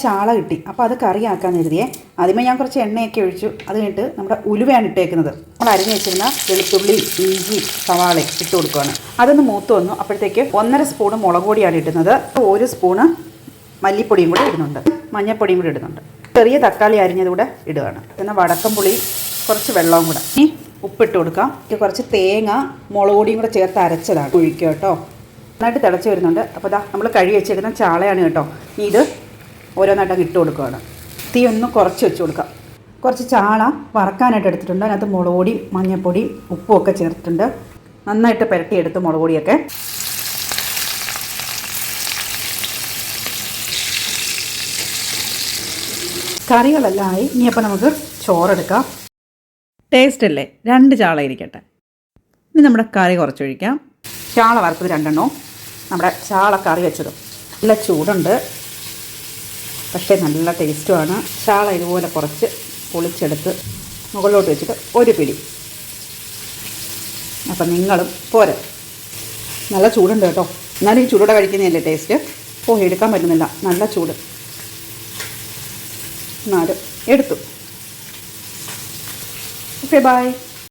ചാള കിട്ടി. അപ്പോൾ അത് കറിയാക്കാൻ കരുതിയേ. ആദ്യമേ ഞാൻ കുറച്ച് എണ്ണയൊക്കെ ഒഴിച്ചു. അത് കഴിഞ്ഞിട്ട് നമ്മുടെ ഉലുവയാണ് ഇട്ടേക്കുന്നത്. നമ്മൾ അരിഞ്ഞ് വെച്ചിരുന്ന വെളുത്തുള്ളി, ഇഞ്ചി, സവാള ഇട്ട് കൊടുക്കുകയാണ്. അതൊന്ന് മൂത്ത് വന്നു. അപ്പോഴത്തേക്ക് 1.5 സ്പൂണ് മുളക് പൊടിയാണ് ഇടുന്നത്. 1 സ്പൂണ് മല്ലിപ്പൊടിയും കൂടെ ഇടുന്നുണ്ട്. മഞ്ഞൾപ്പൊടിയും കൂടെ ഇടുന്നുണ്ട്. ചെറിയ തക്കാളി അരിഞ്ഞതുകൂടെ ഇടുകയാണ്. പിന്നെ വടക്കം പുളി, കുറച്ച് വെള്ളവും കൂടെ. ഇനി ഉപ്പിട്ട് കൊടുക്കാം. കുറച്ച് തേങ്ങ മുളക് പൊടിയും കൂടെ ചേർത്ത് അരച്ചതാണ്. ഒഴിക്കുക കേട്ടോ. നന്നായിട്ട് തിളച്ച് വരുന്നുണ്ട്. അപ്പോൾ ഇതാ നമ്മൾ കഴുകി വെച്ചിരിക്കുന്ന ചാളയാണ് കേട്ടോ. ഇത് ഓരോന്നായിട്ടങ്ങ് ഇട്ട് കൊടുക്കുകയാണ്. തീ ഒന്ന് കുറച്ച് വെച്ച് കൊടുക്കാം. കുറച്ച് ചാള വറക്കാനായിട്ട് എടുത്തിട്ടുണ്ട്. അതിനകത്ത് മുളക് പൊടിയും മഞ്ഞൾപ്പൊടിയും ഉപ്പും ഒക്കെ ചേർത്തിട്ടുണ്ട്. നന്നായിട്ട് പുരട്ടിയെടുത്ത് മുളക് പൊടിയൊക്കെ. കറികളെല്ലാം ആയി. ഇനിയപ്പോൾ നമുക്ക് ചോറെടുക്കാം. ടേസ്റ്റ് അല്ലേ? 2 ചാള ഇരിക്കട്ടെ. ഇനി നമ്മുടെ കറി കുറച്ചൊഴിക്കാം. ചാള വറുത്തത് 2 എണ്ണവും നമ്മുടെ ചാള കറി വെച്ചതും. നല്ല ചൂടുണ്ട്, പക്ഷേ നല്ല ടേസ്റ്റുമാണ്. ചാള ഇതുപോലെ കുറച്ച് പൊളിച്ചെടുത്ത് മുകളിലോട്ട് വെച്ചിട്ട് ഒരു പിടി. അപ്പം നിങ്ങളും പോരെ. നല്ല ചൂടുണ്ട് കേട്ടോ. എന്നാലും ഈ ചൂടോടെ കഴിക്കുന്നതല്ലേ ടേസ്റ്റ്. എടുക്കാൻ പറ്റുന്നില്ല, നല്ല ചൂട്. എന്നാലും എടുത്തു. Okay, by.